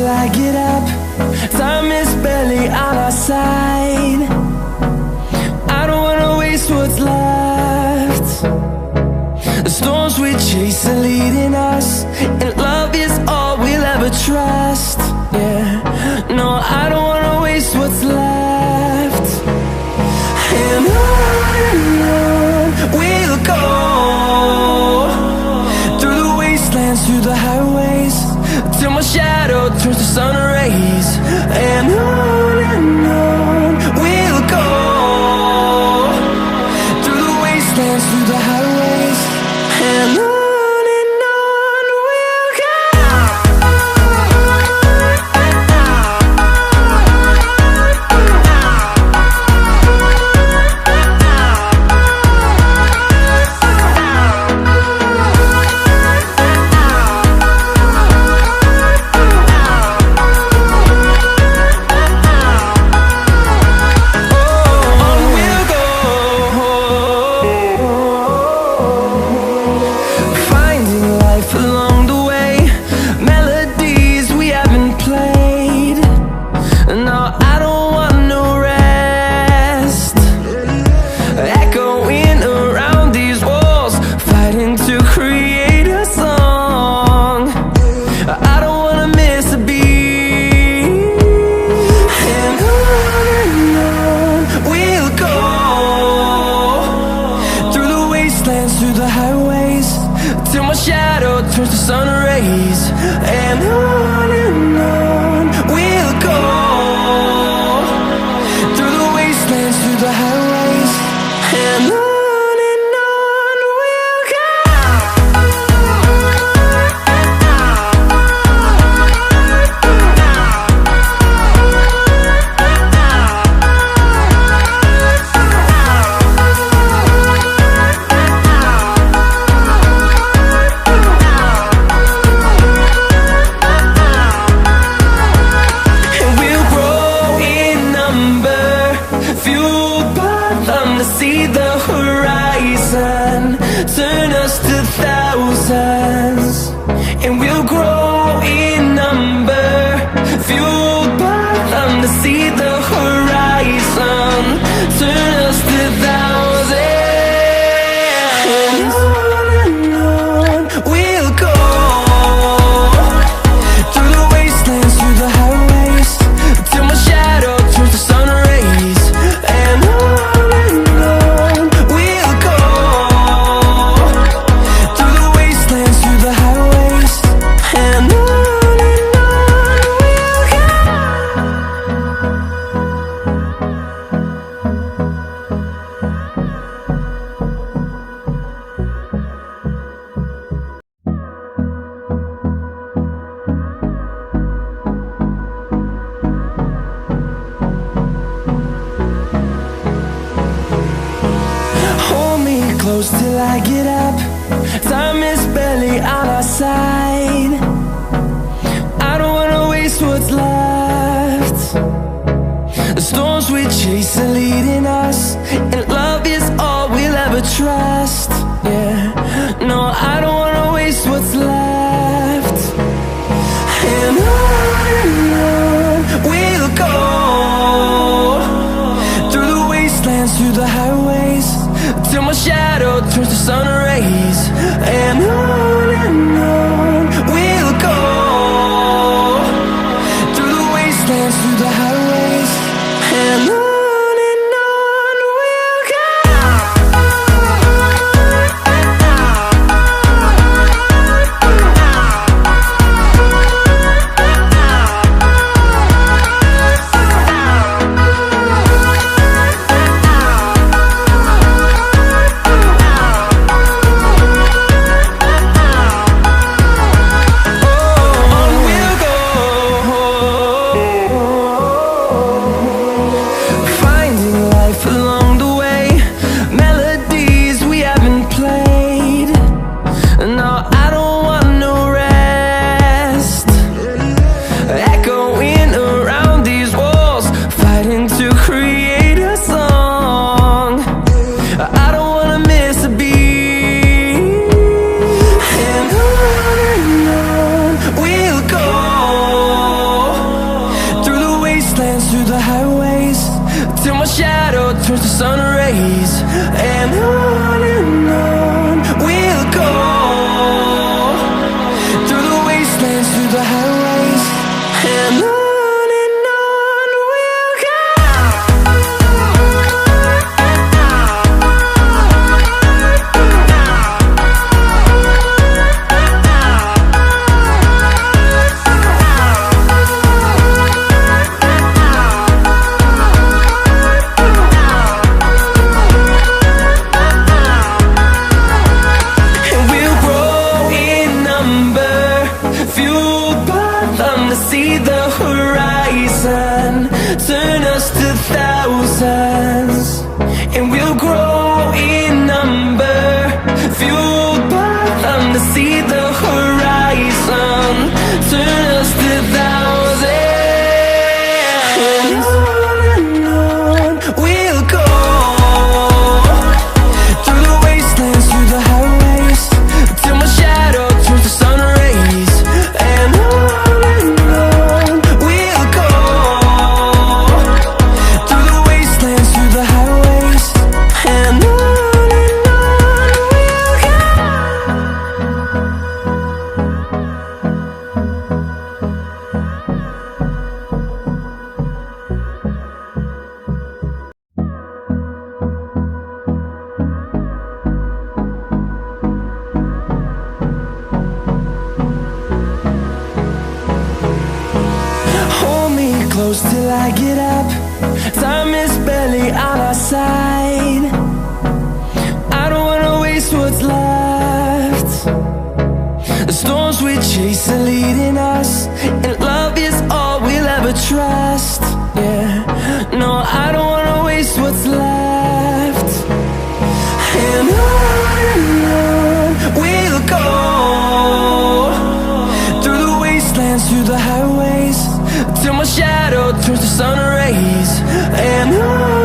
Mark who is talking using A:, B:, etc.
A: till I get up. Time is barely on our side. I don't wanna waste what's left. The storms we chase are leading us, and love is all we'll ever trust. Yeah, no, I don't wanna waste what's left. And on we'll go, through the wastelands, through the highways, till my shadow turns to sun rays. And on we'll go, through the wastelands, through the highways, and on we'll go. Through the highways, till my shadow turns to sun rays. And on we'll go, through the wastelands, through the highways, and on we'll go. See the horizon turn us to thousands, and we'll grow in number, fueled by them. To see the horizon turn us to thousands, and on we'll go, through the wastelands, through the highways, till my shadow turns to sun rays. And close till I get up. Time is barely on our side. I don't wanna waste what's left. The storms we chase are leading us, and love is all we'll ever trust. Yeah, no, I don't wanna waste what's left. And on we'll go, through the wastelands, through the highways, till my shadow turns to sun rays. And on we'll go, through the wastelands, through the highways, and on we'll go. wastelands, through the highways, till my shadow turns to sun rays. And on we'll go, through the wastelands, through the highways, and on we'll go. See the horizon, turn us to thousands, and we'll grow in number, fueled by them. To see the horizon, turn us to thousands, and on we'll go, through the wastelands, through the highways, till my shadow turns to sun rays. And close till I get up. Time is barely on our side. I don't wanna waste what's left. The storms we chase are leading us, and love is all we'll ever trust. Yeah, no, I don't wanna waste what's left. And on we'll go, through the wastelands, through the highways, till my shadow turns to sun rays. And on